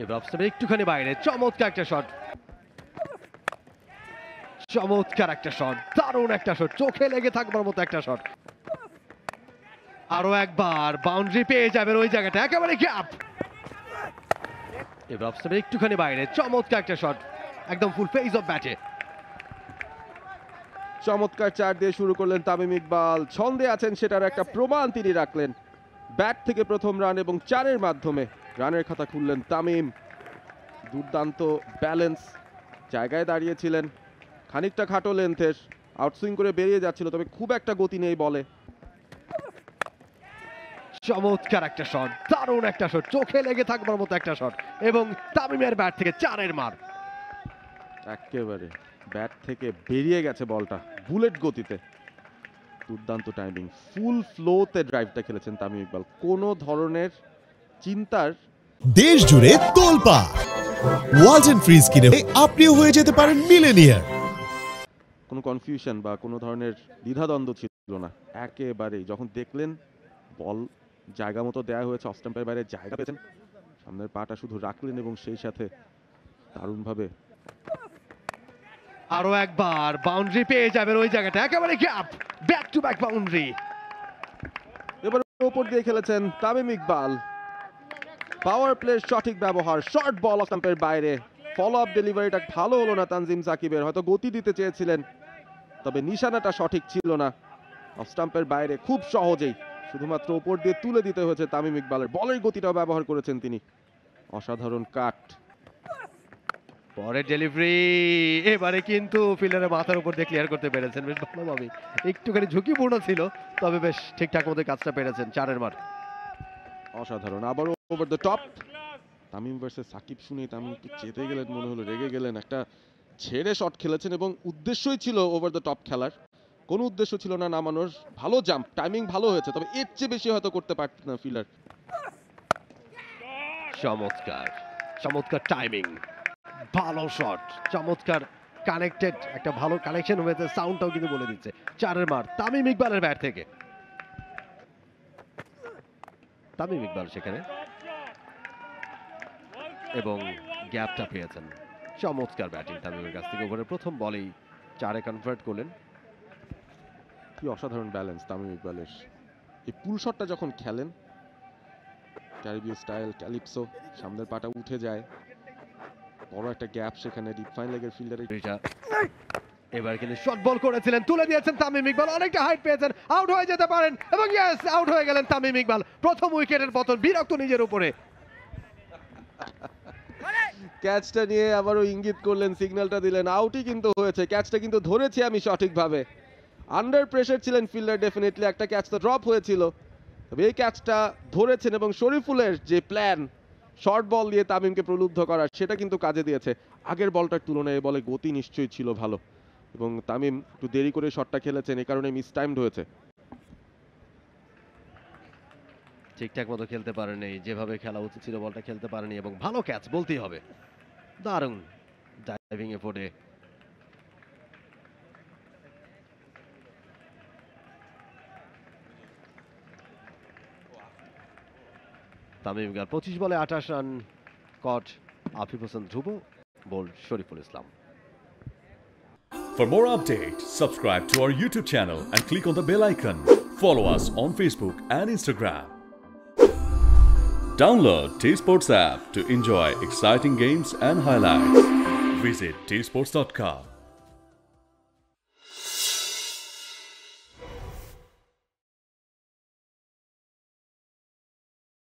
এবার অফস্টাম্পের একটুখানি বাইরে, চমৎকার একটা শট, চমৎকার একটা শট, দারুণ একটা শট, চোখে লেগে থাকবার মতো একটা শট। আরো একবার বাউন্ডারি পেয়ে যাবেন ওই জায়গাটা, একেবারে গ্যাপ। এবার অফস্টাম্পের একটুখানি বাইরে, চমৎকার একটা শট, একদম ফুল ফেজ অফ ব্যাটে। চমৎকার চার দিয়ে শুরু করলেন তামিম ইকবাল, ছন্দে আছেন সেটার একটা প্রমাণ তিনি রাখলেন। ব্যাট থেকে প্রথম রান এবং চারের মাধ্যমে রানের খাতা খুললেন তামিম। দুর্দান্ত ব্যালেন্স, জায়গায় দাঁড়িয়েছিলেন, খানিকটা খাটো লেন্থের, আউটসুইং করে বেরিয়ে যাচ্ছিল, তবে খুব একটা গতি নেই বলে। চমৎকার একটা শট, দারুণ একটা শট, চোখে লেগে থাকবার মতো একটা শট, এবং তামিমের ব্যাট থেকে চারের মার। একেবারে ব্যাট থেকে বেরিয়ে গেছে বলটা বুলেট গতিতে। দুর্দান্ত টাইমিং, ফুল ফ্লোতে ড্রাইভটা খেলেছেন তামিম ইকবাল, কোনো ধরনের চিন্তার। দেশ জুড়ে তোলপা ওয়ালটন ফ্রিজ কিনে আপনিও হয়ে যেতে পারেন মিলেনিয়ার। কোনো কনফিউশন বা কোনো ধরনের দ্বিধাদ্বন্দ্ব ছিল না, একেবারেই যখন দেখলেন বল জায়গা মতো দেওয়া হয়েছে, অফ স্টাম্পের বাইরে জায়গা পেয়েছেন, সামনের পাটা শুধু রাখলেন এবং সেই সাথে দারুণভাবে। আরো একবার বাউন্ডারি পেয়ে যাবেন ওই জায়গাটা, একেবারে gap, back to back boundary. এবার ওপর দিয়ে খেলেছেন তামিম ইকবাল, পাওয়ার প্লের সঠিক ব্যবহার, শর্ট বল অফ স্টাম্পের বাইরে, ফলো আপ ডেলিভারিটা ভালো হলো না তানজিম সাকিবের, হয়তো গতি দিতে চেয়েছিলেন তবে নিশানাটা সঠিক ছিল না। অফ স্টাম্পের বাইরে খুব সহজেই শুধুমাত্র ওপর দিয়ে তুলে দিতে হয়েছে তামিম ইকবালের, বলের গতিটাও ব্যবহার করেছেন তিনি, অসাধারণ কাট। পরের ডেলিভারি, এবারে কিন্তু ফিল্ডারের মাথার উপর দিয়ে ক্লিয়ার করতে পেরেছেন বেশ ভালোভাবে, একটুখানি ঝুঁকিপূর্ণ ছিল তবে বেশ ঠিকঠাক মতো কাজটা পেরেছেন, চারের মার। অসাধারণ, আবারও over the top. Tamim versus Shakib শুনেই তামিম একটু চেতে গেলেন, মনে হলো রেগে গেলেন, একটা ছেড়ে শট খেলেছেন এবং উদ্দেশ্যই ছিল ওভার দ্য টপ খেলার, কোনো উদ্দেশ্য ছিল না নামানোর। ভালো জাম্প, টাইমিং ভালো হয়েছে, তবে এর চেয়ে বেশি হয়তো করতে পারত না ফিল্ডার। চমৎকার, চমৎকার টাইমিং, ভালো শট, চমৎকার কানেক্টেড, একটা ভালো কানেকশন হয়েছে, সাউন্ডটাও কিন্তু বলে দিচ্ছে, চারের মার তামিম ইকবালের ব্যাট থেকে। তামিম ইকবাল সেখানে এবং গ্যাপটা পেয়েছেন, চমৎকার ব্যাটিং তামিমের কাছ থেকে, ওভারের প্রথম বলেই চারে কনভার্ট করলেন। কি অসাধারণ ব্যালেন্স তামিম ইকবালের, এই পুল শটটা যখন খেলেন, ক্যারিবীয় স্টাইল ক্যালিপসো, সামনের পাটা উঠে যায়, বড় একটা গ্যাপ সেখানে, ডিপ ফাইন লেগের ফিল্ডারে। এবার কিন্তু শর্ট বল করেছিলেন, তুলে দিয়েছেন তামিম ইকবাল, অনেকটা হাইট পেয়েছেন, আউট হয়ে যেতে পারেন, এবং ইয়েস আউট হয়ে গেলেন তামিম ইকবাল, প্রথম উইকেটের পতন, বিরক্ত নিজের উপরে। ক্যাচটা নিয়ে আবারও ইঙ্গিত করলেন, সিগন্যালটা দিলেন, আউটই কিন্তু হয়েছে, ক্যাচটা কিন্তু ধরেছি আমি সঠিকভাবে, আন্ডার প্রেসার ছিলেন ফিল্ডার, ডেফিনেটলি একটা ক্যাচ তো ড্রপ হয়েছিল, তবে এই ক্যাচটা ধরেছেন এবং শরীফুলের যে প্ল্যান শর্ট বল দিয়ে তামিমকে প্রলুব্ধ করার, সেটা কিন্তু কাজে দিয়েছে। আগের বলটার তুলনায় বলে গতি নিশ্চয়ই ছিল ভালো, এবং তামিম একটু দেরি করে শটটা খেলেছেন, এই কারণে মিস টাইমড হয়েছে। ঠিকঠাক মতো খেলতে পারেনি, যেভাবে খেলা উচিত ছিল বলটা খেলতে পারেনি, এবং ভালো ক্যাচ বলতেই হবে, দারুণ ডাইভিং এ পড়ে। তামিম ইকবাল 25 বলে 28 run, caught Afif Hossain Dhruba, bowled Shoriful Islam. For more updates, subscribe to our YouTube channel and click on the bell icon. Follow us on Facebook and Instagram. Download T-Sports app to enjoy exciting games and highlights. Visit tsports.com.